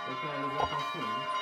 Chacun a les intentions. Hein.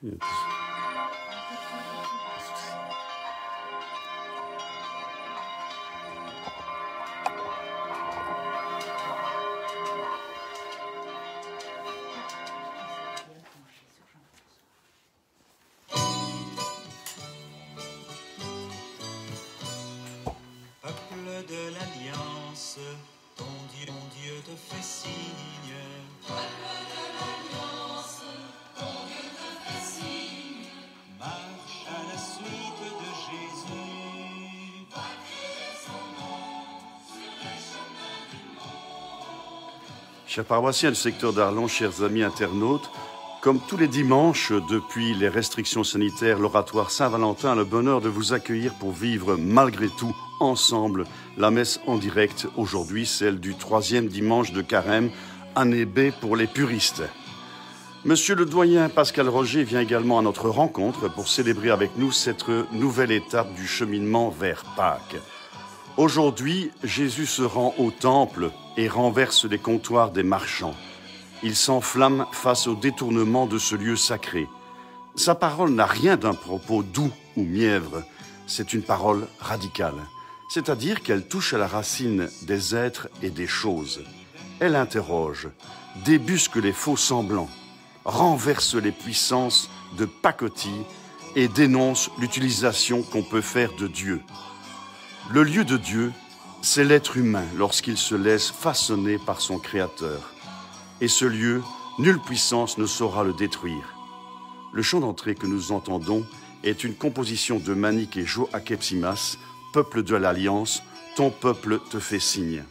Yes. Peuple de l'Alliance, ton Dieu te fait signe. Marche à la suite de Jésus. Chers paroissiens du secteur d'Arlon, chers amis internautes, comme tous les dimanches depuis les restrictions sanitaires, l'oratoire Saint-Valentin a le bonheur de vous accueillir pour vivre malgré tout ensemble la messe en direct, aujourd'hui celle du 3e dimanche de Carême, année B pour les puristes. Monsieur le doyen Pascal Roger vient également à notre rencontre pour célébrer avec nous cette nouvelle étape du cheminement vers Pâques. Aujourd'hui, Jésus se rend au temple et renverse les comptoirs des marchands. Il s'enflamme face au détournement de ce lieu sacré. Sa parole n'a rien d'un propos doux ou mièvre, c'est une parole radicale, c'est-à-dire qu'elle touche à la racine des êtres et des choses. Elle interroge, débusque les faux semblants, renverse les puissances de pacotille et dénonce l'utilisation qu'on peut faire de Dieu. Le lieu de Dieu, c'est l'être humain lorsqu'il se laisse façonner par son Créateur. Et ce lieu, nulle puissance ne saura le détruire. Le chant d'entrée que nous entendons est une composition de Manique et Jo Akepsimas, peuple de l'Alliance, ton peuple te fait signe.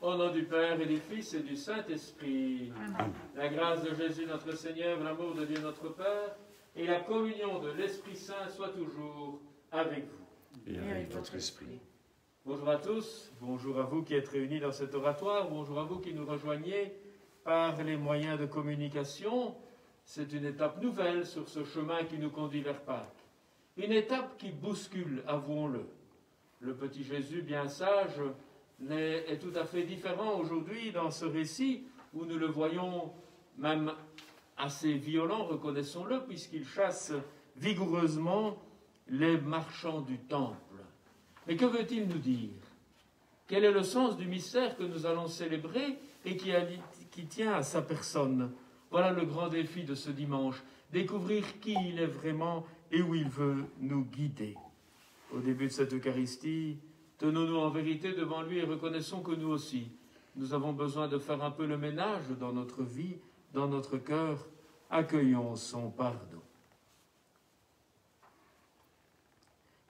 Au nom du Père et du Fils et du Saint-Esprit, la grâce de Jésus notre Seigneur, l'amour de Dieu notre Père et la communion de l'Esprit Saint soient toujours avec vous. Et avec votre esprit. Bonjour à tous, bonjour à vous qui êtes réunis dans cet oratoire, bonjour à vous qui nous rejoignez par les moyens de communication. C'est une étape nouvelle sur ce chemin qui nous conduit vers Pâques. Une étape qui bouscule, avouons-le. Le petit Jésus bien sage est tout à fait différent aujourd'hui dans ce récit où nous le voyons même assez violent, reconnaissons-le, puisqu'il chasse vigoureusement les marchands du temple. Mais que veut-il nous dire? Quel est le sens du mystère que nous allons célébrer et qui tient à sa personne? Voilà le grand défi de ce dimanche, découvrir qui il est vraiment et où il veut nous guider. Au début de cette Eucharistie, tenons-nous en vérité devant lui et reconnaissons que nous aussi, nous avons besoin de faire un peu le ménage dans notre vie, dans notre cœur, accueillons son pardon.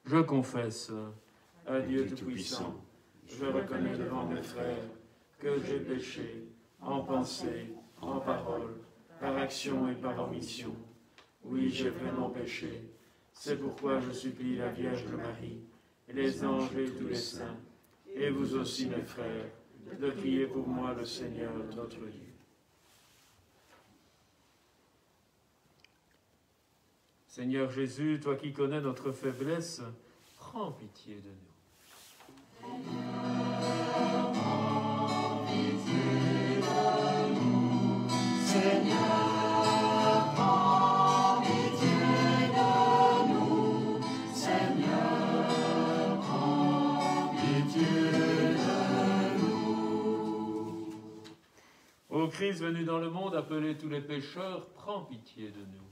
Je confesse à Dieu Tout-Puissant, je reconnais devant mes frères que j'ai péché en pensée, en parole, par action et par omission. Oui, j'ai vraiment péché. C'est pourquoi je supplie la Vierge Marie, et les anges et tous les saints, et vous aussi mes frères, de prier pour moi le Seigneur notre Dieu. Seigneur Jésus, toi qui connais notre faiblesse, prends pitié de nous. Seigneur, prends pitié de nous. Seigneur, prends pitié de nous. Ô Christ venu dans le monde, appeler tous les pécheurs, prends pitié de nous.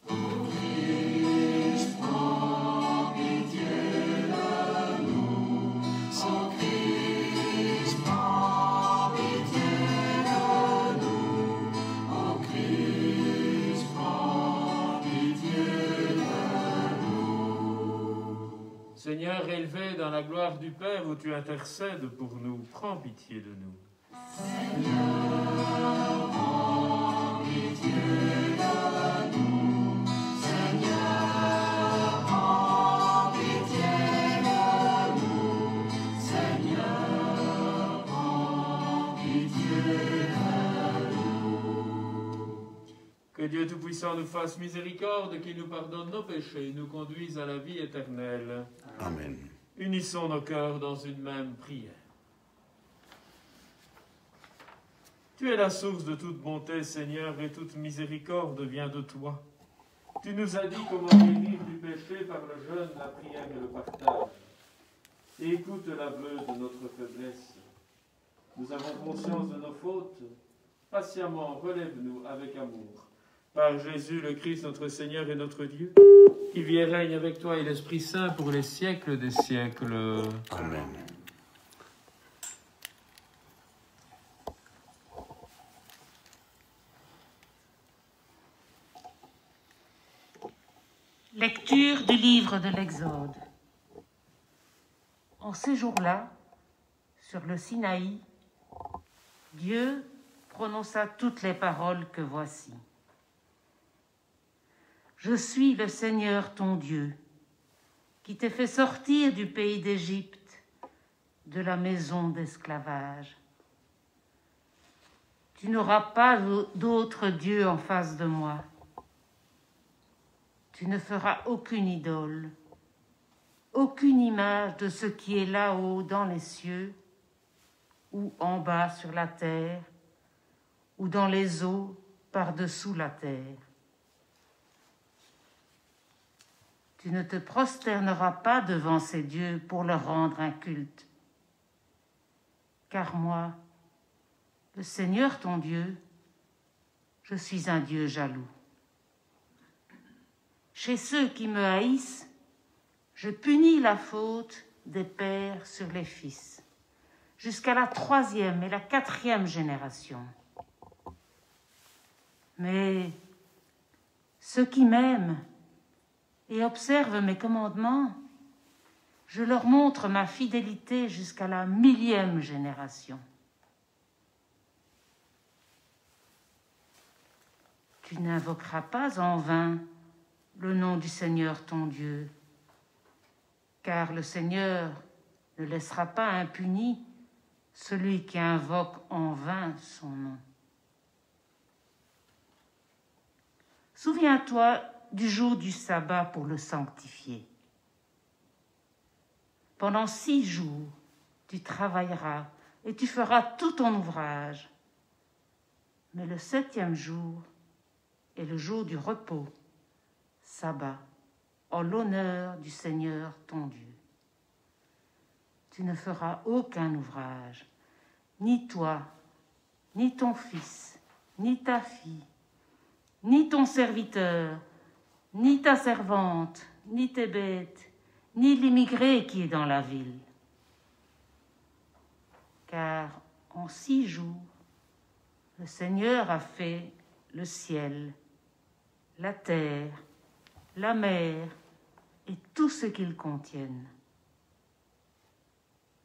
Ô Christ, prends pitié de nous. Ô Christ, prends pitié de nous. Ô Christ, prends pitié de nous. Seigneur, élevé dans la gloire du Père où tu intercèdes pour nous, prends pitié de nous. Seigneur, prends pitié de nous. Seigneur, prends pitié de nous. Seigneur, prends pitié de nous. Que Dieu Tout-Puissant nous fasse miséricorde, qu'il nous pardonne nos péchés et nous conduise à la vie éternelle. Amen. Unissons nos cœurs dans une même prière. Tu es la source de toute bonté, Seigneur, et toute miséricorde vient de toi. Tu nous as dit comment guérir du péché par le jeûne, la prière et le partage. Écoute l'aveu de notre faiblesse. Nous avons conscience de nos fautes. Patiemment, relève-nous avec amour. Par Jésus, le Christ, notre Seigneur et notre Dieu, qui vit et règne avec toi et l'Esprit Saint pour les siècles des siècles. Amen. Lecture du livre de l'Exode. En ces jours-là, sur le Sinaï, Dieu prononça toutes les paroles que voici. Je suis le Seigneur ton Dieu, qui t'ai fait sortir du pays d'Égypte, de la maison d'esclavage. Tu n'auras pas d'autre Dieu en face de moi. Tu ne feras aucune idole, aucune image de ce qui est là-haut dans les cieux, ou en bas sur la terre, ou dans les eaux par-dessous la terre. Tu ne te prosterneras pas devant ces dieux pour leur rendre un culte. Car moi, le Seigneur ton Dieu, je suis un Dieu jaloux. Chez ceux qui me haïssent, je punis la faute des pères sur les fils, jusqu'à la 3e et la 4e génération. Mais ceux qui m'aiment et observent mes commandements, je leur montre ma fidélité jusqu'à la 1000e génération. Tu n'invoqueras pas en vain le nom du Seigneur ton Dieu, car le Seigneur ne laissera pas impuni celui qui invoque en vain son nom. Souviens-toi du jour du sabbat pour le sanctifier. Pendant 6 jours, tu travailleras et tu feras tout ton ouvrage. Mais le 7e jour est le jour du repos, sabbat, en l'honneur du Seigneur ton Dieu. Tu ne feras aucun ouvrage, ni toi, ni ton fils, ni ta fille, ni ton serviteur, ni ta servante, ni tes bêtes, ni l'immigré qui est dans la ville. Car en 6 jours, le Seigneur a fait le ciel, la terre, la mer et tout ce qu'ils contiennent.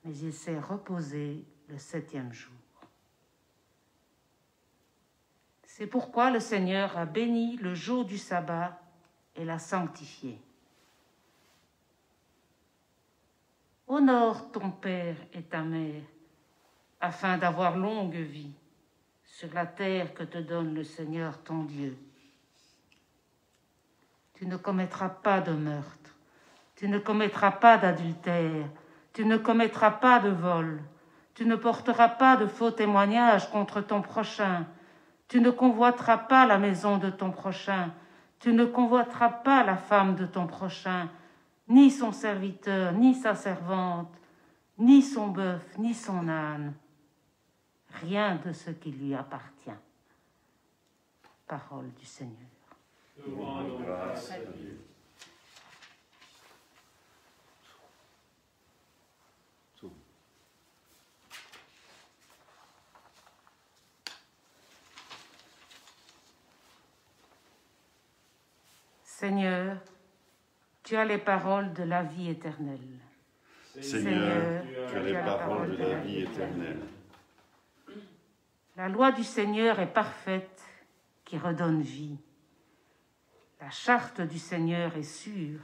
Mais il s'est reposé le 7e jour. C'est pourquoi le Seigneur a béni le jour du sabbat et l'a sanctifié. Honore ton père et ta mère, afin d'avoir longue vie sur la terre que te donne le Seigneur ton Dieu. Tu ne commettras pas de meurtre, tu ne commettras pas d'adultère, tu ne commettras pas de vol, tu ne porteras pas de faux témoignages contre ton prochain, tu ne convoiteras pas la maison de ton prochain, tu ne convoiteras pas la femme de ton prochain, ni son serviteur, ni sa servante, ni son bœuf, ni son âne, rien de ce qui lui appartient. Parole du Seigneur. Nous rendons grâce à Dieu. Seigneur, tu as les paroles de la vie éternelle. Seigneur, tu as les paroles de la vie éternelle. La loi du Seigneur est parfaite, qui redonne vie. La charte du Seigneur est sûre,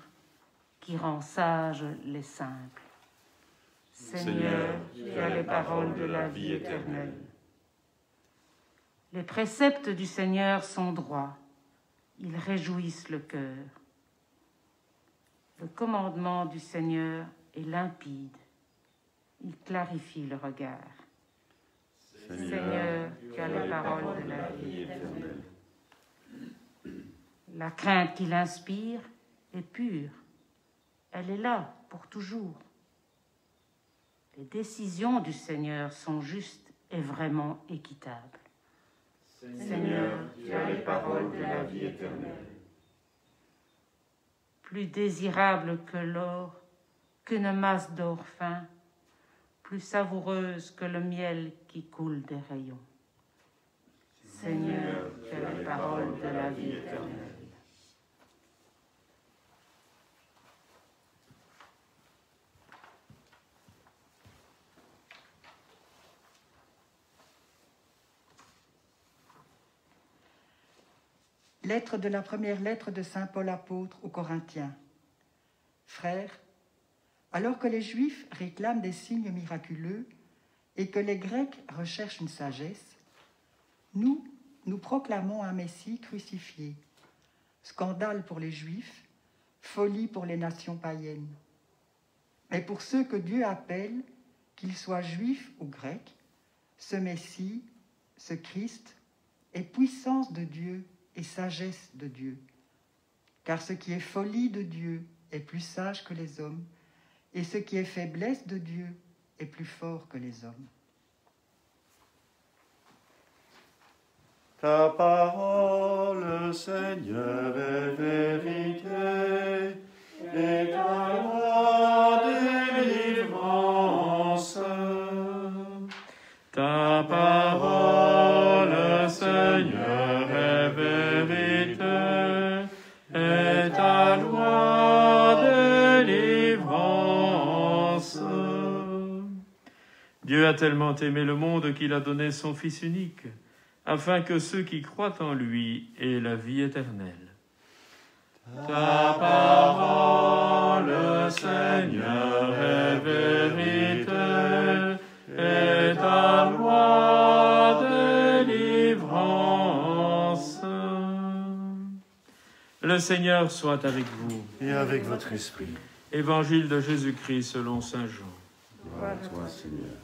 qui rend sages les simples. Seigneur, tu as les paroles de la vie éternelle. Les préceptes du Seigneur sont droits, ils réjouissent le cœur. Le commandement du Seigneur est limpide, il clarifie le regard. Seigneur, tu as les paroles de la vie éternelle. La crainte qu'il inspire est pure, elle est là pour toujours. Les décisions du Seigneur sont justes et vraiment équitables. Seigneur, tu as les paroles de la vie éternelle. Plus désirable que l'or, qu'une masse d'or fin, plus savoureuse que le miel qui coule des rayons. Seigneur, tu as les paroles de la vie éternelle. Lettre de la première lettre de saint Paul apôtre aux Corinthiens. Frères, alors que les Juifs réclament des signes miraculeux et que les Grecs recherchent une sagesse, nous proclamons un Messie crucifié, scandale pour les Juifs, folie pour les nations païennes. Mais pour ceux que Dieu appelle, qu'ils soient Juifs ou Grecs, ce Messie, ce Christ, est puissance de Dieu et sagesse de Dieu. Car ce qui est folie de Dieu est plus sage que les hommes, et ce qui est faiblesse de Dieu est plus fort que les hommes. Ta parole, Seigneur, est vérité, et ta loi délivrance. Ta parole, Seigneur, est vérité, et ta loi délivrance. Dieu a tellement aimé le monde qu'il a donné son Fils unique, afin que ceux qui croient en lui aient la vie éternelle. Ta parole, Seigneur, est vérité, et ta loi délivrance. Le Seigneur soit avec vous. Et avec votre esprit. Évangile de Jésus-Christ selon saint Jean. Gloire à toi, Seigneur.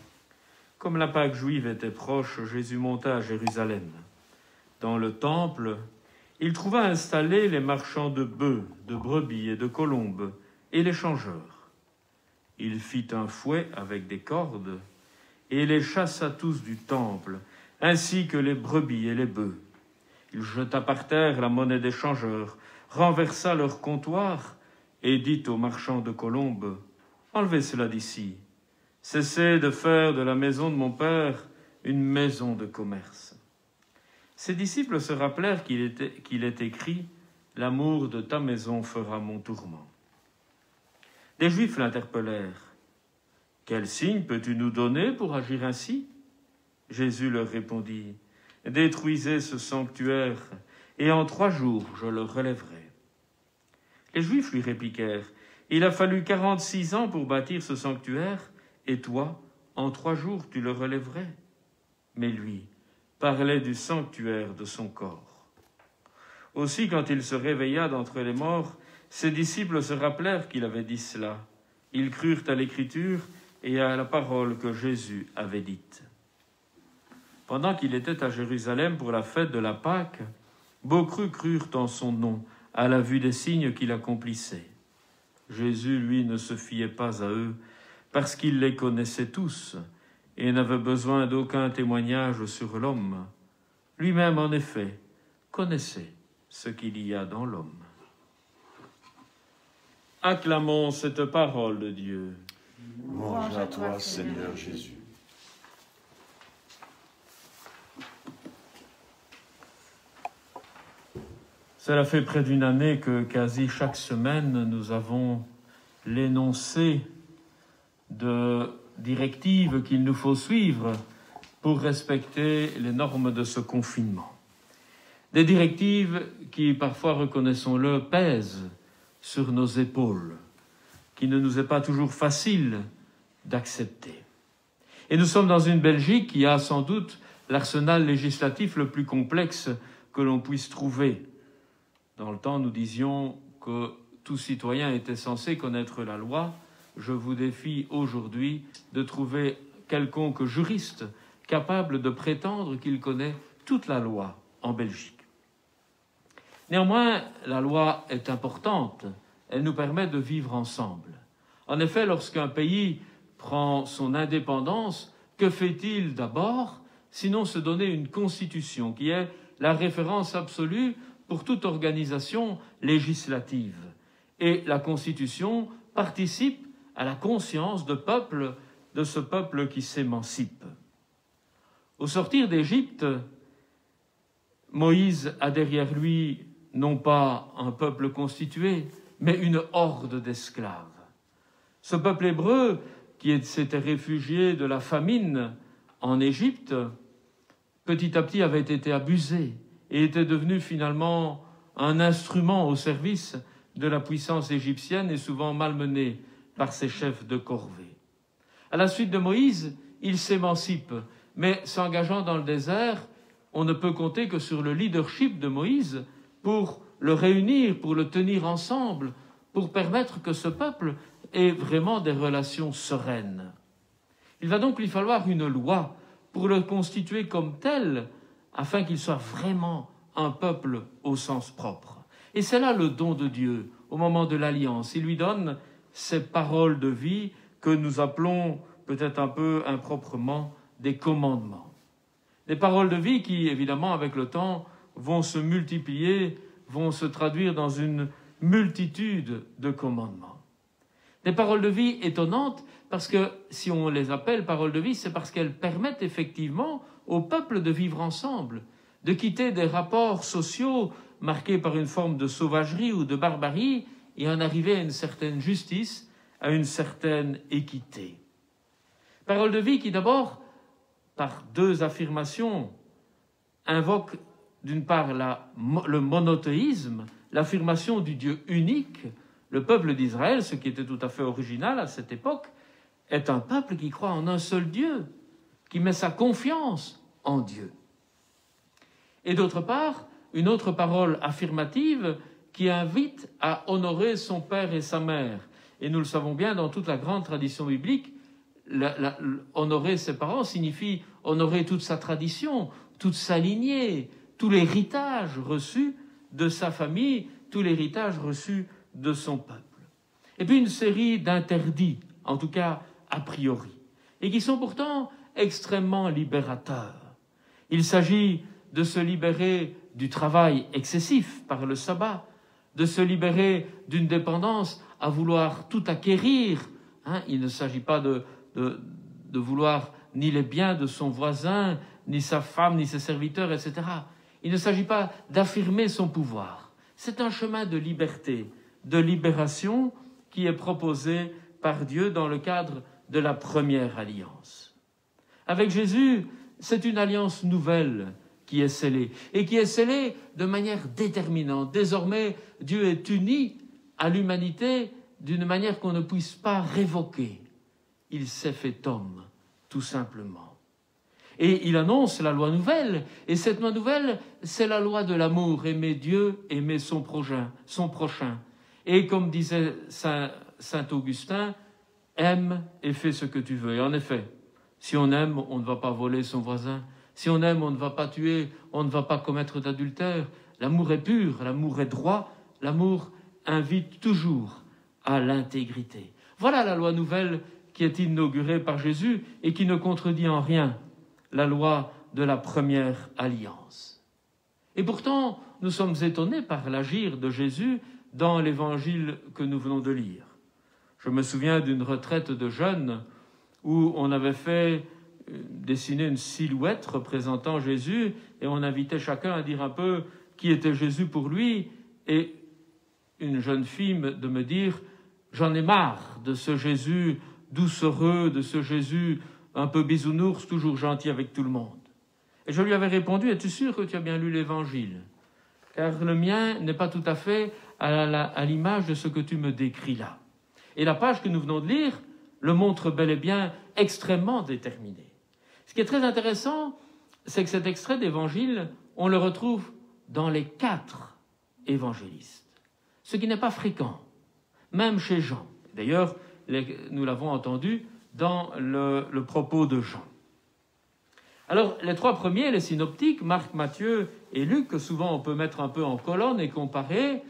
Comme la Pâque juive était proche, Jésus monta à Jérusalem. Dans le temple, il trouva installés les marchands de bœufs, de brebis et de colombes, et les changeurs. Il fit un fouet avec des cordes, et les chassa tous du temple, ainsi que les brebis et les bœufs. Il jeta par terre la monnaie des changeurs, renversa leur comptoir, et dit aux marchands de colombes, « Enlevez cela d'ici. Cessez de faire de la maison de mon Père une maison de commerce. » Ses disciples se rappelèrent qu'il est écrit L'amour de ta maison fera mon tourment. Les Juifs l'interpellèrent. Quel signe peux-tu nous donner pour agir ainsi? Jésus leur répondit. Détruisez ce sanctuaire, et en 3 jours je le relèverai. Les Juifs lui répliquèrent. Il a fallu 46 ans pour bâtir ce sanctuaire, et toi, en 3 jours, tu le relèverais. Mais lui parlait du sanctuaire de son corps. Aussi, quand il se réveilla d'entre les morts, ses disciples se rappelèrent qu'il avait dit cela. Ils crurent à l'Écriture et à la parole que Jésus avait dite. Pendant qu'il était à Jérusalem pour la fête de la Pâque, beaucoup crurent en son nom, à la vue des signes qu'il accomplissait. Jésus, lui, ne se fiait pas à eux, parce qu'il les connaissait tous, et n'avait besoin d'aucun témoignage sur l'homme. Lui-même, en effet, connaissait ce qu'il y a dans l'homme. Acclamons cette parole de Dieu. Louange à toi, Seigneur Jésus. Cela fait près d'une année que quasi chaque semaine, nous avons l'énoncé de directives qu'il nous faut suivre pour respecter les normes de ce confinement. Des directives qui, parfois, reconnaissons-le, pèsent sur nos épaules, qui ne nous est pas toujours facile d'accepter. Et nous sommes dans une Belgique qui a sans doute l'arsenal législatif le plus complexe que l'on puisse trouver. Dans le temps, nous disions que tout citoyen était censé connaître la loi. Je vous défie aujourd'hui de trouver quelconque juriste capable de prétendre qu'il connaît toute la loi en Belgique. Néanmoins, la loi est importante. Elle nous permet de vivre ensemble. En effet, lorsqu'un pays prend son indépendance, que fait-il d'abord, sinon se donner une constitution qui est la référence absolue pour toute organisation législative. Et la Constitution participe à la conscience de ce peuple qui s'émancipe. Au sortir d'Égypte, Moïse a derrière lui non pas un peuple constitué, mais une horde d'esclaves. Ce peuple hébreu, qui s'était réfugié de la famine en Égypte, petit à petit avait été abusé et était devenu finalement un instrument au service de la puissance égyptienne et souvent malmené par ses chefs de corvée. À la suite de Moïse, il s'émancipe, mais s'engageant dans le désert, on ne peut compter que sur le leadership de Moïse pour le réunir, pour le tenir ensemble, pour permettre que ce peuple ait vraiment des relations sereines. Il va donc lui falloir une loi pour le constituer comme tel, afin qu'il soit vraiment un peuple au sens propre. Et c'est là le don de Dieu, au moment de l'Alliance. Il lui donne ces paroles de vie que nous appelons peut-être un peu improprement des commandements. Des paroles de vie qui, évidemment, avec le temps, vont se multiplier, vont se traduire dans une multitude de commandements. Des paroles de vie étonnantes, parce que si on les appelle paroles de vie, c'est parce qu'elles permettent effectivement au peuple de vivre ensemble, de quitter des rapports sociaux marqués par une forme de sauvagerie ou de barbarie et en arriver à une certaine justice, à une certaine équité. Paroles de vie qui d'abord, par 2 affirmations, invoquent d'une part le monothéisme, l'affirmation du Dieu unique. Le peuple d'Israël, ce qui était tout à fait original à cette époque, est un peuple qui croit en un seul Dieu, qui met sa confiance en Dieu. Et d'autre part, une autre parole affirmative qui invite à honorer son père et sa mère. Et nous le savons bien, dans toute la grande tradition biblique, honorer ses parents signifie honorer toute sa tradition, toute sa lignée, tout l'héritage reçu de sa famille, tout l'héritage reçu de son peuple. Et puis une série d'interdits, en tout cas a priori, et qui sont pourtant extrêmement libérateurs. Il s'agit de se libérer du travail excessif par le sabbat, de se libérer d'une dépendance à vouloir tout acquérir. Il ne s'agit pas de vouloir ni les biens de son voisin, ni sa femme, ni ses serviteurs, etc. Il ne s'agit pas d'affirmer son pouvoir, C'est un chemin de liberté, de libération qui est proposé par Dieu dans le cadre de la première alliance. Avec Jésus, c'est une alliance nouvelle qui est scellée, et qui est scellée de manière déterminante. Désormais, Dieu est uni à l'humanité d'une manière qu'on ne puisse pas révoquer. Il s'est fait homme, tout simplement. Et il annonce la loi nouvelle, et cette loi nouvelle, c'est la loi de l'amour, aimer Dieu, aimer son prochain. Et comme disait saint Augustin, aime et fais ce que tu veux. Et en effet, si on aime, on ne va pas voler son voisin. Si on aime, on ne va pas tuer, on ne va pas commettre d'adultère. L'amour est pur, l'amour est droit, l'amour invite toujours à l'intégrité. Voilà la loi nouvelle qui est inaugurée par Jésus et qui ne contredit en rien la loi de la première alliance. Et pourtant, nous sommes étonnés par l'agir de Jésus dans l'évangile que nous venons de lire. Je me souviens d'une retraite de jeunes où on avait fait dessiner une silhouette représentant Jésus et on invitait chacun à dire un peu qui était Jésus pour lui, et une jeune fille de me dire « J'en ai marre de ce Jésus doucereux, de ce Jésus un peu bisounours, toujours gentil avec tout le monde. » Et je lui avais répondu « Es-tu sûr que tu as bien lu l'Évangile ? Car le mien n'est pas tout à fait à l'image de ce que tu me décris là. » Et la page que nous venons de lire le montre bel et bien extrêmement déterminé. Ce qui est très intéressant, c'est que cet extrait d'Évangile, on le retrouve dans les 4 évangélistes, ce qui n'est pas fréquent, même chez Jean. D'ailleurs, nous l'avons entendu dans le propos de Jean. Alors, les 3 premiers, les synoptiques, Marc, Matthieu et Luc, que souvent on peut mettre un peu en colonne et comparer,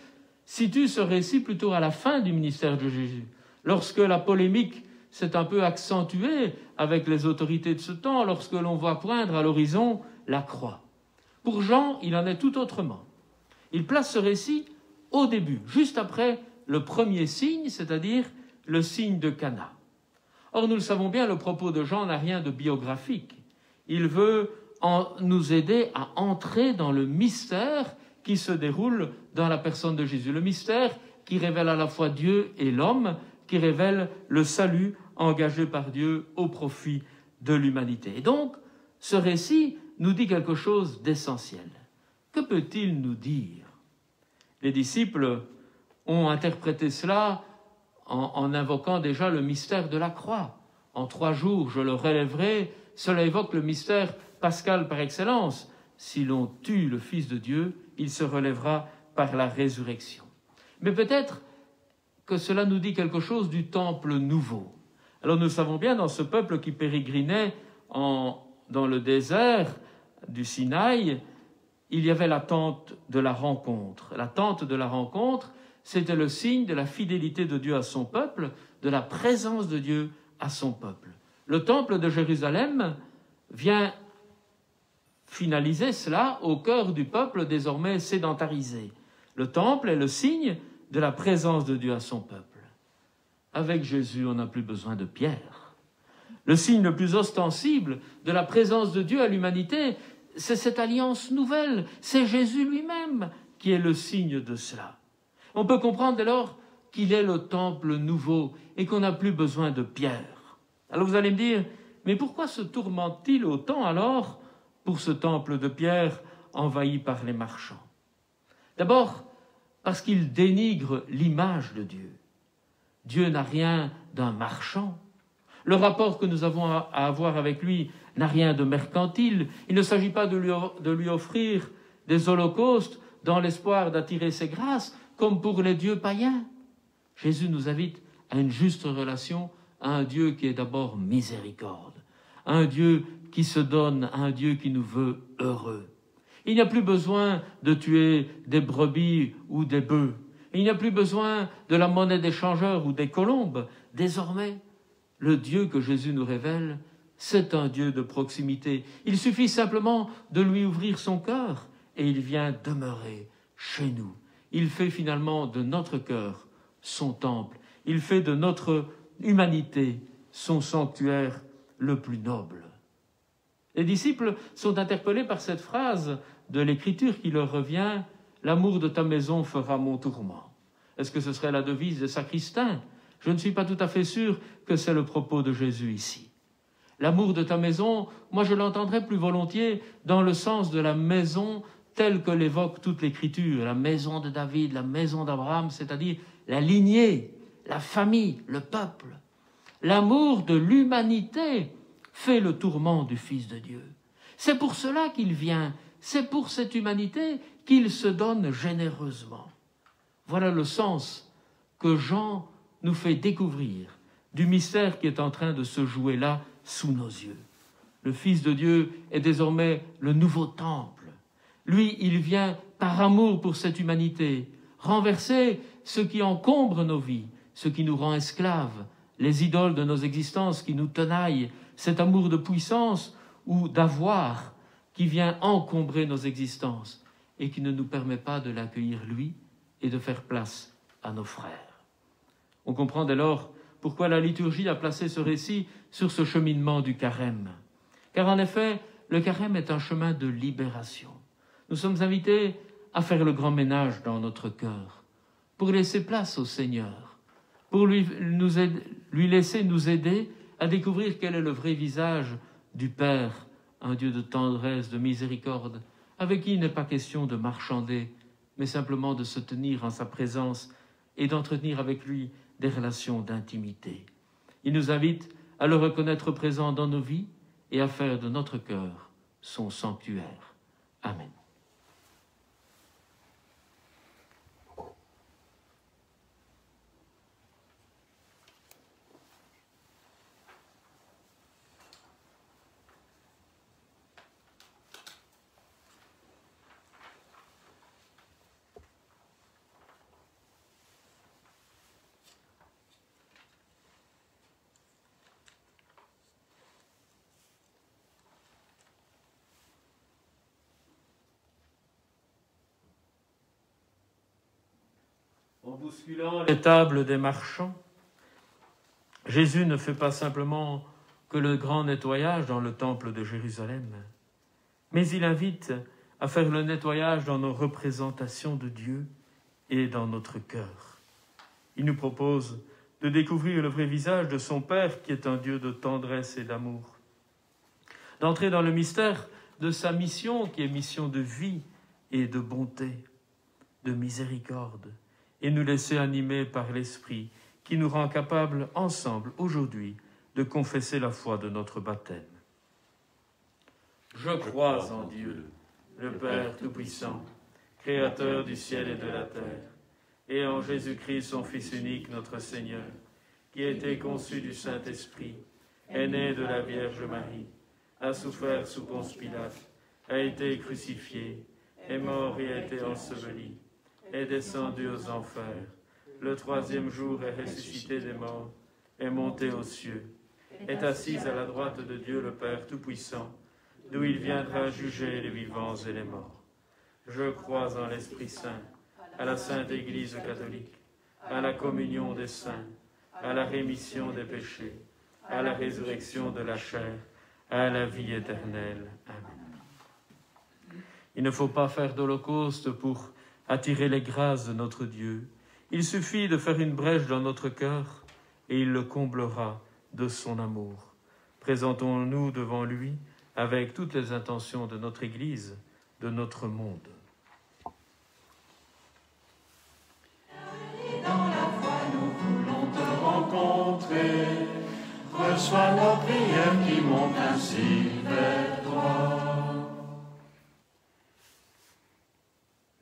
situent ce récit plutôt à la fin du ministère de Jésus, lorsque la polémique s'est un peu accentuée avec les autorités de ce temps, lorsque l'on voit poindre à l'horizon la croix. Pour Jean, il en est tout autrement. Il place ce récit au début, juste après le premier signe, c'est-à-dire le signe de Cana. Or, nous le savons bien, le propos de Jean n'a rien de biographique. Il veut nous aider à entrer dans le mystère qui se déroule dans la personne de Jésus. Le mystère qui révèle à la fois Dieu et l'homme, qui révèle le salut engagé par Dieu au profit de l'humanité. Et donc, ce récit nous dit quelque chose d'essentiel. Que peut-il nous dire ? Les disciples ont interprété cela en invoquant déjà le mystère de la croix. En 3 jours, je le relèverai. Cela évoque le mystère pascal par excellence. Si l'on tue le Fils de Dieu, il se relèvera par la résurrection. Mais peut-être que cela nous dit quelque chose du temple nouveau. Alors nous savons bien, dans ce peuple qui pérégrinait dans le désert du Sinaï, il y avait la tente de la rencontre. La tente de la rencontre, c'était le signe de la fidélité de Dieu à son peuple, de la présence de Dieu à son peuple. Le temple de Jérusalem vient finaliser cela au cœur du peuple désormais sédentarisé. Le temple est le signe de la présence de Dieu à son peuple. Avec Jésus, on n'a plus besoin de pierre. Le signe le plus ostensible de la présence de Dieu à l'humanité, c'est cette alliance nouvelle. C'est Jésus lui-même qui est le signe de cela. On peut comprendre dès lors qu'il est le temple nouveau et qu'on n'a plus besoin de pierre. Alors vous allez me dire, mais pourquoi se tourmente-t-il autant alors pour ce temple de pierre envahi par les marchands ? D'abord, parce qu'il dénigre l'image de Dieu. Dieu n'a rien d'un marchand. Le rapport que nous avons à avoir avec lui n'a rien de mercantile. Il ne s'agit pas de lui offrir des holocaustes dans l'espoir d'attirer ses grâces, comme pour les dieux païens. Jésus nous invite à une juste relation à un Dieu qui est d'abord miséricorde, à un Dieu qui se donne, à un Dieu qui nous veut heureux. Il n'y a plus besoin de tuer des brebis ou des bœufs. Il n'y a plus besoin de la monnaie des changeurs ou des colombes. Désormais, le Dieu que Jésus nous révèle, c'est un Dieu de proximité. Il suffit simplement de lui ouvrir son cœur et il vient demeurer chez nous. Il fait finalement de notre cœur son temple. Il fait de notre humanité son sanctuaire le plus noble. Les disciples sont interpellés par cette phrase de l'Écriture qui leur revient l'amour de ta maison fera mon tourment. Est-ce que ce serait la devise des sacristains? Je ne suis pas tout à fait sûr que c'est le propos de Jésus ici. L'amour de ta maison, moi je l'entendrais plus volontiers dans le sens de la maison telle que l'évoque toute l'Écriture, la maison de David, la maison d'Abraham, c'est-à-dire la lignée, la famille, le peuple. L'amour de l'humanité fait le tourment du Fils de Dieu. C'est pour cela qu'il vient, c'est pour cette humanité qu'il se donne généreusement. Voilà le sens que Jean nous fait découvrir du mystère qui est en train de se jouer là sous nos yeux. Le Fils de Dieu est désormais le nouveau temple. Lui, il vient par amour pour cette humanité, renverser ce qui encombre nos vies, ce qui nous rend esclaves, les idoles de nos existences qui nous tenaillent, cet amour de puissance ou d'avoir qui vient encombrer nos existences et qui ne nous permet pas de l'accueillir lui et de faire place à nos frères. On comprend dès lors pourquoi la liturgie a placé ce récit sur ce cheminement du carême. Car en effet, le carême est un chemin de libération. Nous sommes invités à faire le grand ménage dans notre cœur, pour laisser place au Seigneur, pour lui laisser nous aider à découvrir quel est le vrai visage du Père, un Dieu de tendresse, de miséricorde, avec qui il n'est pas question de marchander, mais simplement de se tenir en sa présence et d'entretenir avec lui des relations d'intimité. Il nous invite à le reconnaître présent dans nos vies et à faire de notre cœur son sanctuaire. Amen. En bousculant les tables des marchands, Jésus ne fait pas simplement que le grand nettoyage dans le temple de Jérusalem, mais il invite à faire le nettoyage dans nos représentations de Dieu et dans notre cœur. Il nous propose de découvrir le vrai visage de son Père qui est un Dieu de tendresse et d'amour, d'entrer dans le mystère de sa mission qui est mission de vie et de bonté, de miséricorde, et nous laisser animer par l'Esprit qui nous rend capables ensemble aujourd'hui de confesser la foi de notre baptême. Je crois en Dieu, le Père Tout-Puissant, Créateur du ciel et de la terre, et en Jésus-Christ, son Fils unique, notre Seigneur, qui a été conçu du Saint-Esprit, est né de la Vierge Marie, a souffert sous Ponce Pilate, a été crucifié, est mort et a été enseveli, est descendu aux enfers, le troisième jour est ressuscité des morts, est monté aux cieux, est assis à la droite de Dieu le Père Tout-Puissant, d'où il viendra juger les vivants et les morts. Je crois en l'Esprit Saint, à la Sainte Église catholique, à la communion des saints, à la rémission des péchés, à la résurrection de la chair, à la vie éternelle. Amen. Il ne faut pas faire d'holocauste pour attirer les grâces de notre Dieu. Il suffit de faire une brèche dans notre cœur et il le comblera de son amour. Présentons-nous devant lui avec toutes les intentions de notre Église, de notre monde. Dans la foi, nous voulons te rencontrer. Reçois nos prières qui montent ainsi vers toi.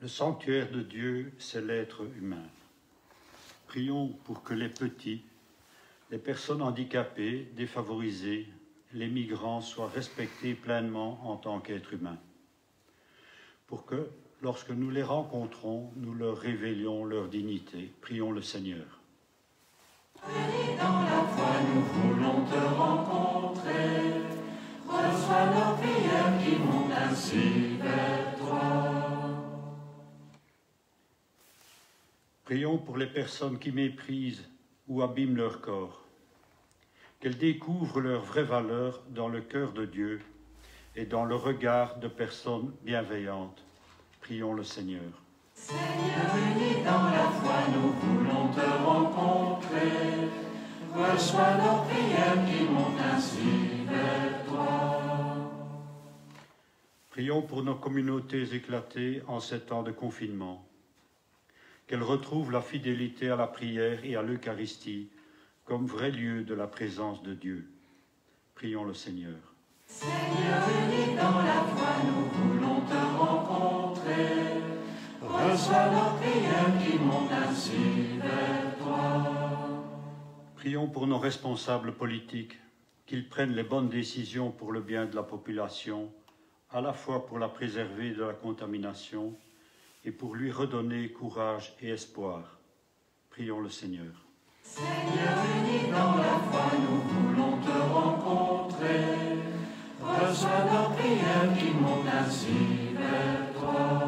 Le sanctuaire de Dieu, c'est l'être humain. Prions pour que les petits, les personnes handicapées, défavorisées, les migrants soient respectés pleinement en tant qu'êtres humains. Pour que, lorsque nous les rencontrons, nous leur révélions leur dignité. Prions le Seigneur. Dans la foi, nous voulons te rencontrer. Reçois nos prières qui montent ainsi vers toi. Prions pour les personnes qui méprisent ou abîment leur corps, qu'elles découvrent leur vraie valeur dans le cœur de Dieu et dans le regard de personnes bienveillantes. Prions le Seigneur. Seigneur uni dans la foi, nous voulons te rencontrer. Reçois nos prières qui montent ainsi vers toi. Prions pour nos communautés éclatées en ces temps de confinement. Qu'elles retrouvent la fidélité à la prière et à l'Eucharistie comme vrai lieu de la présence de Dieu. Prions le Seigneur. Seigneur uni dans la foi, nous voulons te rencontrer. Reçois nos prières qui montent ainsi vers toi. Prions pour nos responsables politiques, qu'ils prennent les bonnes décisions pour le bien de la population, à la fois pour la préserver de la contamination et pour lui redonner courage et espoir. Prions le Seigneur. Seigneur uni dans la foi, nous voulons te rencontrer. Reçois nos prières qui montent ainsi vers toi.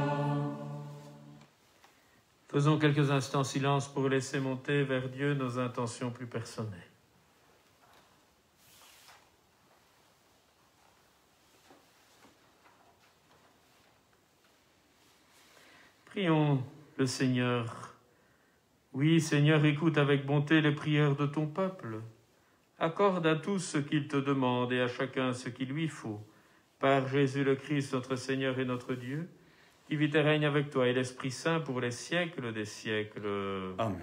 Faisons quelques instants silence pour laisser monter vers Dieu nos intentions plus personnelles. Prions le Seigneur. Oui, Seigneur, écoute avec bonté les prières de ton peuple. Accorde à tous ce qu'il te demande et à chacun ce qu'il lui faut. Par Jésus le Christ, notre Seigneur et notre Dieu, qui vit et règne avec toi et l'Esprit Saint pour les siècles des siècles. Amen.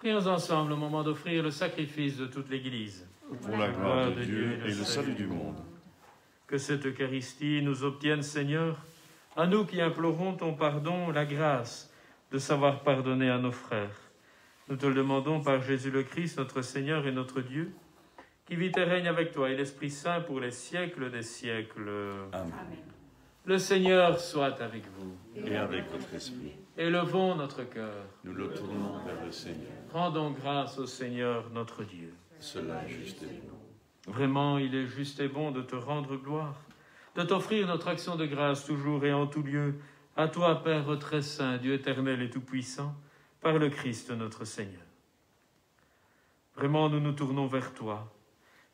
Prions ensemble au moment d'offrir le sacrifice de toute l'Église. Pour la gloire de Dieu et le salut du monde. Que cette Eucharistie nous obtienne, Seigneur, à nous qui implorons ton pardon, la grâce de savoir pardonner à nos frères. Nous te le demandons par Jésus le Christ, notre Seigneur et notre Dieu, qui vit et règne avec toi et l'Esprit Saint pour les siècles des siècles. Amen. Le Seigneur soit avec vous. Et avec votre esprit. Élevons notre cœur. Nous le tournons vers le Seigneur. Rendons grâce au Seigneur notre Dieu. Cela est juste et bon. Vraiment, il est juste et bon de te rendre gloire, de t'offrir notre action de grâce toujours et en tout lieu, à toi, Père très saint, Dieu éternel et tout-puissant, par le Christ notre Seigneur. Vraiment, nous nous tournons vers toi,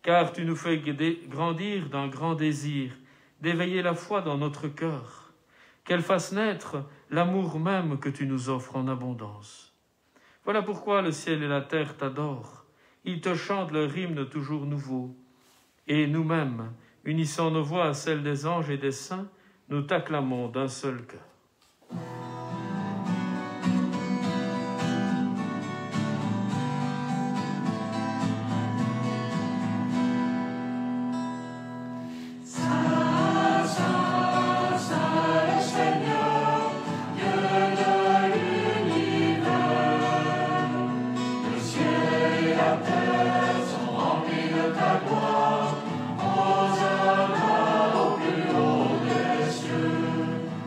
car tu nous fais grandir d'un grand désir, d'éveiller la foi dans notre cœur, qu'elle fasse naître l'amour même que tu nous offres en abondance. Voilà pourquoi le ciel et la terre t'adorent. Ils te chantent leur hymne toujours nouveau. Et nous-mêmes, unissant nos voix à celles des anges et des saints, nous t'acclamons d'un seul cœur.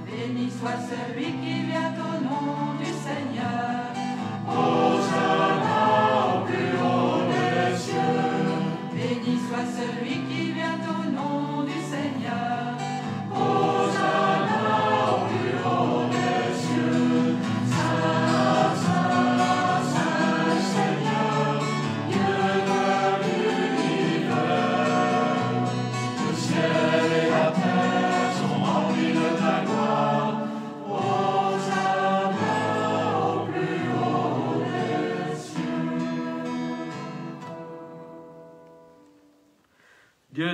Béni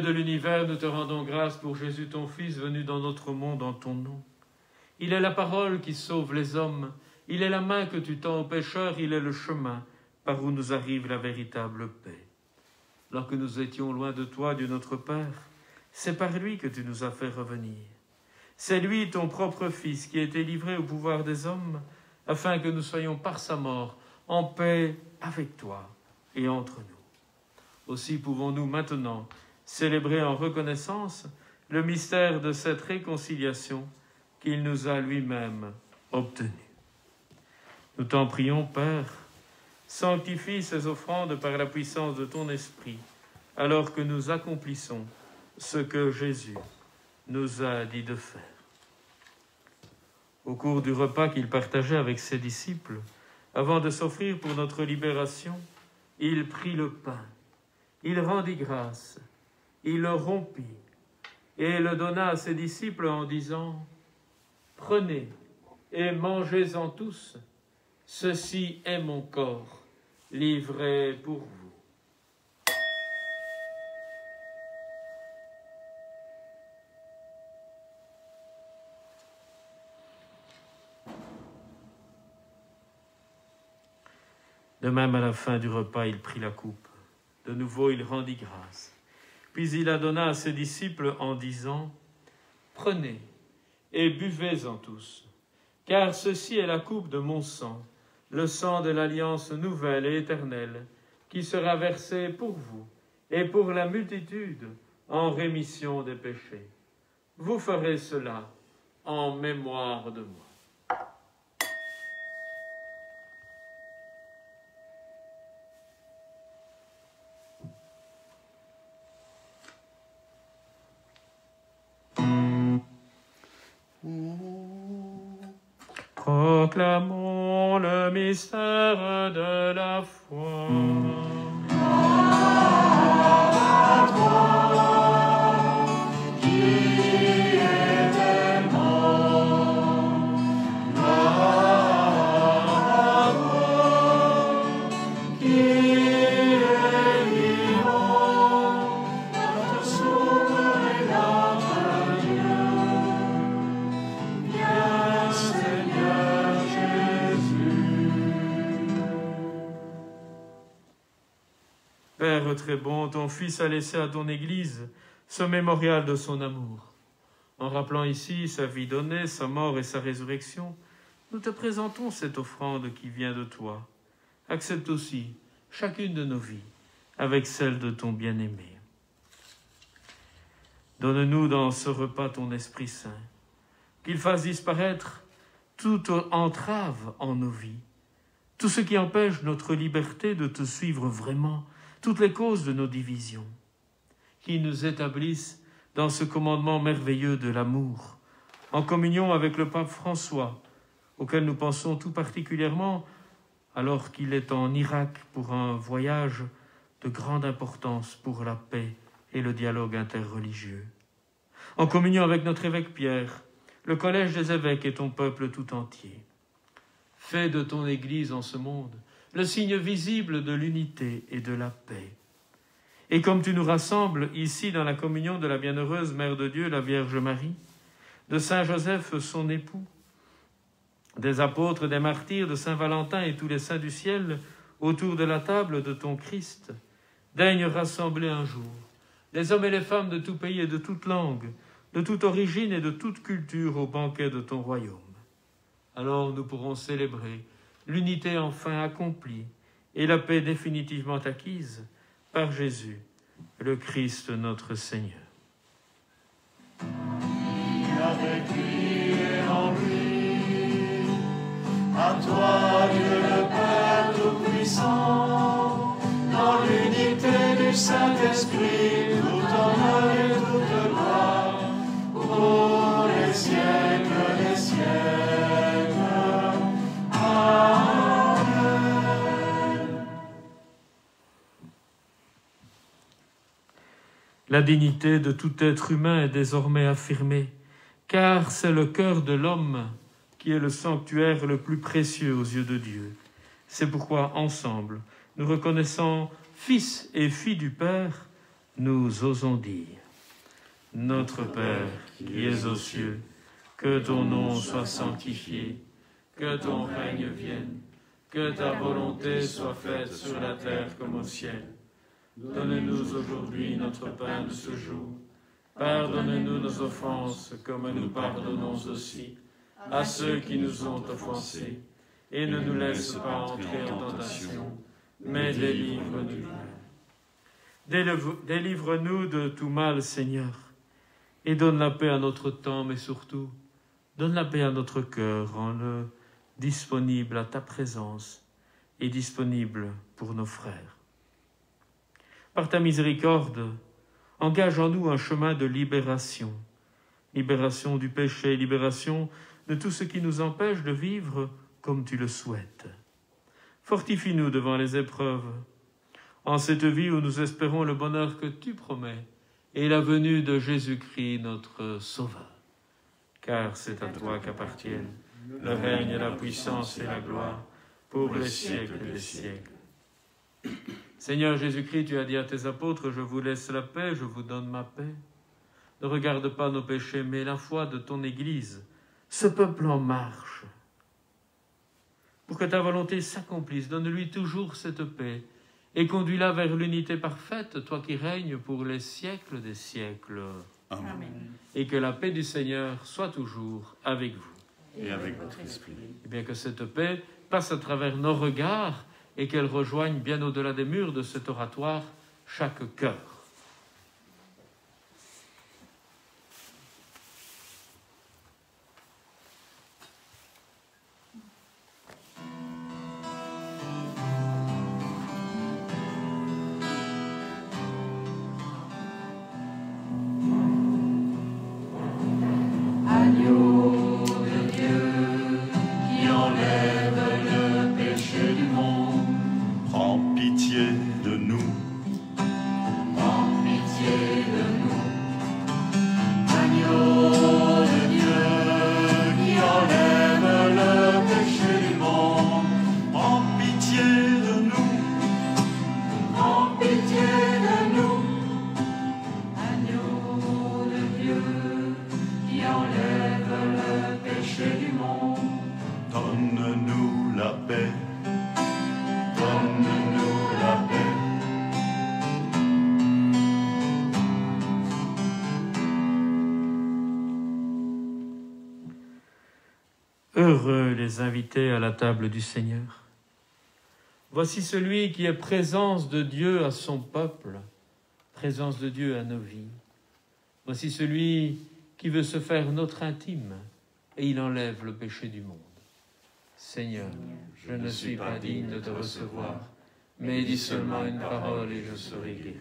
Dieu de l'univers, nous te rendons grâce pour Jésus, ton Fils, venu dans notre monde en ton nom. Il est la parole qui sauve les hommes, il est la main que tu tends aux pécheurs, il est le chemin par où nous arrive la véritable paix. Lorsque nous étions loin de toi, Dieu notre Père, c'est par lui que tu nous as fait revenir. C'est lui, ton propre Fils, qui a été livré au pouvoir des hommes, afin que nous soyons par sa mort en paix avec toi et entre nous. Aussi pouvons-nous maintenant célébrer en reconnaissance le mystère de cette réconciliation qu'il nous a lui-même obtenue. Nous t'en prions, Père, sanctifie ces offrandes par la puissance de ton Esprit, alors que nous accomplissons ce que Jésus nous a dit de faire. Au cours du repas qu'il partageait avec ses disciples, avant de s'offrir pour notre libération, il prit le pain, il rendit grâce, il le rompit et le donna à ses disciples en disant « Prenez et mangez-en tous, ceci est mon corps, livré pour vous. » De même, à la fin du repas, il prit la coupe. De nouveau, il rendit grâce. Puis il la donna à ses disciples en disant « Prenez et buvez-en tous, car ceci est la coupe de mon sang, le sang de l'alliance nouvelle et éternelle, qui sera versé pour vous et pour la multitude en rémission des péchés. Vous ferez cela en mémoire de moi. » Proclamons le mystère de la foi. À toi, qui est tellement, à toi, qui est vivant, notre Sauveur et notre Dieu. Viens, Seigneur Jésus. Père très bon, ton Fils a laissé à ton Église ce mémorial de son amour. En rappelant ici sa vie donnée, sa mort et sa résurrection, nous te présentons cette offrande qui vient de toi. Accepte aussi chacune de nos vies avec celle de ton bien-aimé. Donne-nous dans ce repas ton Esprit Saint, qu'il fasse disparaître toute entrave en nos vies, tout ce qui empêche notre liberté de te suivre vraiment, toutes les causes de nos divisions, qui nous établissent dans ce commandement merveilleux de l'amour, en communion avec le pape François, auquel nous pensons tout particulièrement alors qu'il est en Irak pour un voyage de grande importance pour la paix et le dialogue interreligieux. En communion avec notre évêque Pierre, le collège des évêques et ton peuple tout entier. Fais de ton Église en ce monde le signe visible de l'unité et de la paix. Et comme tu nous rassembles ici dans la communion de la bienheureuse Mère de Dieu, la Vierge Marie, de Saint Joseph, son époux, des apôtres, des martyrs, de Saint Valentin et tous les saints du ciel, autour de la table de ton Christ, daigne rassembler un jour les hommes et les femmes de tout pays et de toute langue, de toute origine et de toute culture au banquet de ton royaume. Alors nous pourrons célébrer l'unité enfin accomplie et la paix définitivement acquise par Jésus, le Christ notre Seigneur. Avec lui et en lui, à toi Dieu le Père Tout-Puissant, dans l'unité du Saint-Esprit, tout honneur et toute gloire, pour les siècles des siècles. Amen. La dignité de tout être humain est désormais affirmée, car c'est le cœur de l'homme qui est le sanctuaire le plus précieux aux yeux de Dieu. C'est pourquoi, ensemble, nous reconnaissant fils et filles du Père, nous osons dire: Notre Père qui es aux cieux, que ton nom soit sanctifié, que ton règne vienne, que ta volonté soit faite sur la terre comme au ciel. Donne-nous aujourd'hui notre pain de ce jour. Pardonne-nous nos offenses comme nous pardonnons aussi à ceux qui nous ont offensés. Et ne nous laisse pas entrer en tentation, mais délivre-nous du mal. Délivre-nous de tout mal, Seigneur, et donne la paix à notre temps, mais surtout, donne la paix à notre cœur, rends-le disponible à ta présence et disponible pour nos frères. Par ta miséricorde, engage en nous un chemin de libération, libération du péché, libération de tout ce qui nous empêche de vivre comme tu le souhaites. Fortifie-nous devant les épreuves, en cette vie où nous espérons le bonheur que tu promets et la venue de Jésus-Christ, notre Sauveur. Car c'est à toi qu'appartiennent le règne, la puissance et la gloire pour les siècles des siècles. Seigneur Jésus-Christ, tu as dit à tes apôtres: je vous laisse la paix, je vous donne ma paix. Ne regarde pas nos péchés, mais la foi de ton Église, ce peuple en marche. Pour que ta volonté s'accomplisse, donne-lui toujours cette paix et conduis-la vers l'unité parfaite, toi qui règnes pour les siècles des siècles. Amen. Et que la paix du Seigneur soit toujours avec vous. Et avec votre esprit. Et bien que cette paix passe à travers nos regards et qu'elle rejoigne bien au-delà des murs de cet oratoire chaque cœur. Donne-nous la paix, donne-nous la paix. Heureux les invités à la table du Seigneur. Voici celui qui est présence de Dieu à son peuple, présence de Dieu à nos vies. Voici celui qui veut se faire notre intime, et il enlève le péché du monde. Seigneur, je ne suis pas digne de te recevoir, mais dis seulement une parole et je serai guéri.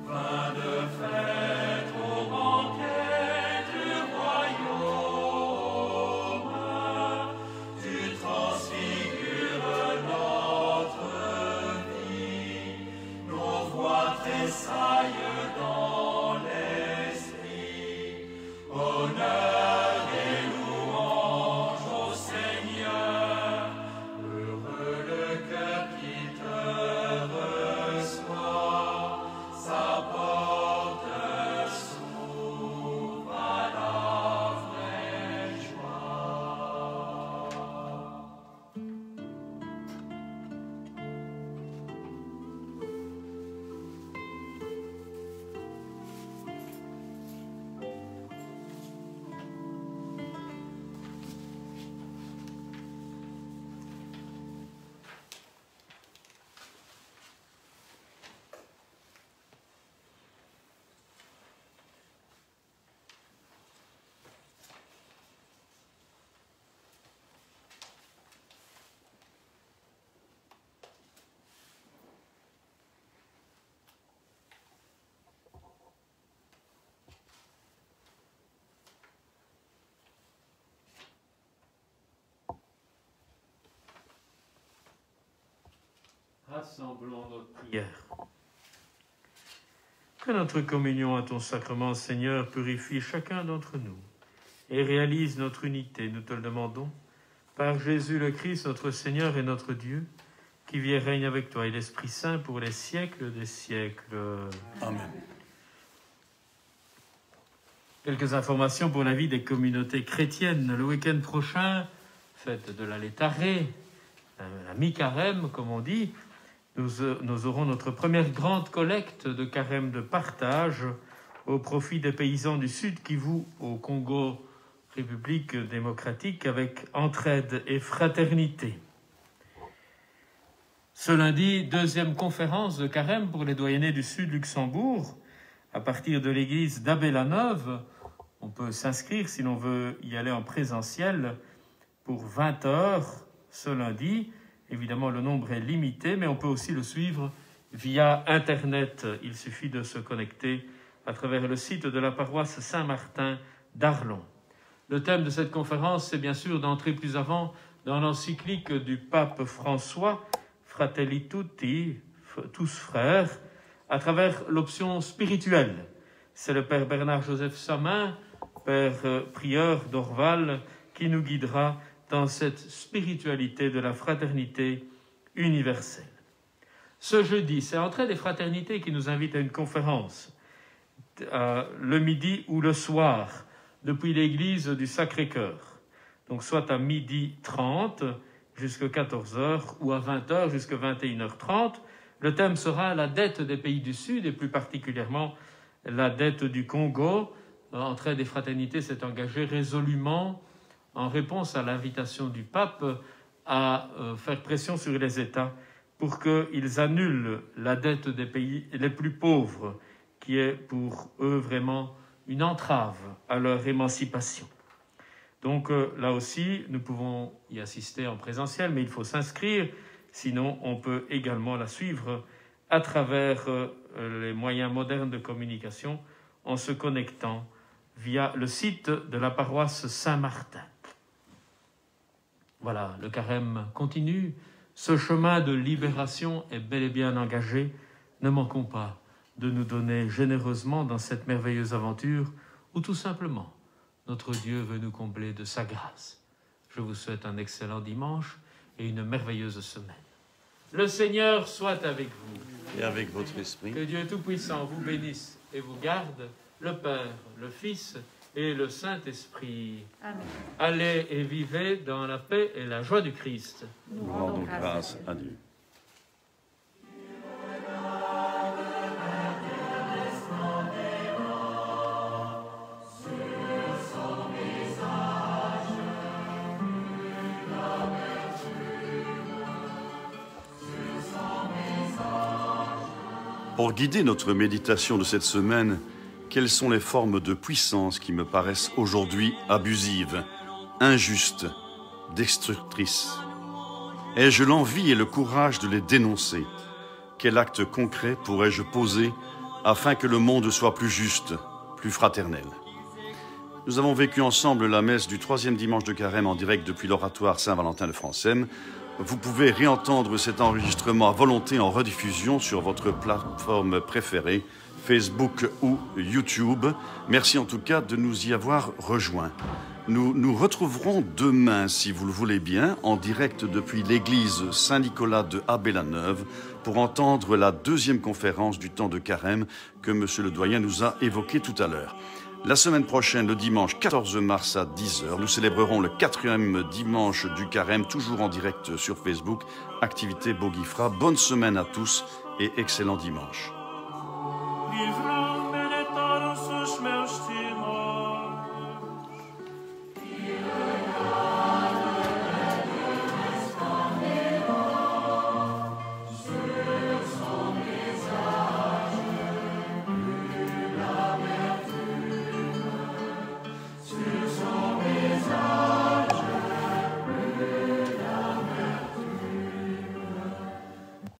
Fin de fête au banquet du Rassemblons notre prière. Que notre communion à ton sacrement, Seigneur, purifie chacun d'entre nous et réalise notre unité, nous te le demandons, par Jésus le Christ, notre Seigneur et notre Dieu, qui vit et règne avec toi et l'Esprit Saint pour les siècles des siècles. Amen. Quelques informations pour la vie des communautés chrétiennes. Le week-end prochain, fête de la Létarée, la mi-carême, comme on dit, nous aurons notre première grande collecte de carême de partage au profit des paysans du Sud qui vouent au Congo République démocratique avec entraide et fraternité. Ce lundi, deuxième conférence de carême pour les doyennés du Sud Luxembourg, à partir de l'église d'Abbé-la-Neuve. On peut s'inscrire si l'on veut y aller en présentiel pour 20 heures ce lundi. Évidemment, le nombre est limité, mais on peut aussi le suivre via Internet. Il suffit de se connecter à travers le site de la paroisse Saint-Martin d'Arlon. Le thème de cette conférence, c'est bien sûr d'entrer plus avant dans l'encyclique du pape François, Fratelli Tutti, tous frères, à travers l'option spirituelle. C'est le père Bernard-Joseph Samin, père prieur d'Orval, qui nous guidera dans cette spiritualité de la fraternité universelle. Ce jeudi, c'est Entraide des fraternités qui nous invite à une conférence, le midi ou le soir, depuis l'église du Sacré-Cœur. Donc soit à 12h30 jusqu'à 14h ou à 20h jusqu'à 21h30. Le thème sera la dette des pays du Sud et plus particulièrement la dette du Congo. Entraide des fraternités s'est engagé résolument en réponse à l'invitation du pape à faire pression sur les États pour qu'ils annulent la dette des pays les plus pauvres, qui est pour eux vraiment une entrave à leur émancipation. Donc là aussi, nous pouvons y assister en présentiel, mais il faut s'inscrire, sinon on peut également la suivre à travers les moyens modernes de communication en se connectant via le site de la paroisse Saint-Martin. Voilà, le carême continue. Ce chemin de libération est bel et bien engagé. Ne manquons pas de nous donner généreusement dans cette merveilleuse aventure où tout simplement notre Dieu veut nous combler de sa grâce. Je vous souhaite un excellent dimanche et une merveilleuse semaine. Le Seigneur soit avec vous. Et avec votre esprit. Que Dieu Tout-Puissant vous bénisse et vous garde, le Père, le Fils et le Saint-Esprit. Amen. Allez et vivez dans la paix et la joie du Christ. Nous rendons grâce à Dieu. Pour guider notre méditation de cette semaine, quelles sont les formes de puissance qui me paraissent aujourd'hui abusives, injustes, destructrices? Ai-je l'envie et le courage de les dénoncer? Quel acte concret pourrais-je poser afin que le monde soit plus juste, plus fraternel? Nous avons vécu ensemble la messe du 3e dimanche de carême en direct depuis l'oratoire Saint-Valentin de Francem. Vous pouvez réentendre cet enregistrement à volonté en rediffusion sur votre plateforme préférée, Facebook ou YouTube. Merci en tout cas de nous y avoir rejoints. Nous nous retrouverons demain, si vous le voulez bien, en direct depuis l'église Saint-Nicolas de Abbé-la-Neuve pour entendre la 2e conférence du temps de carême que monsieur le doyen nous a évoquée tout à l'heure. La semaine prochaine, le dimanche 14 mars à 10h, nous célébrerons le 4e dimanche du carême, toujours en direct sur Facebook, activité Boguifra. Bonne semaine à tous et excellent dimanche. Vivra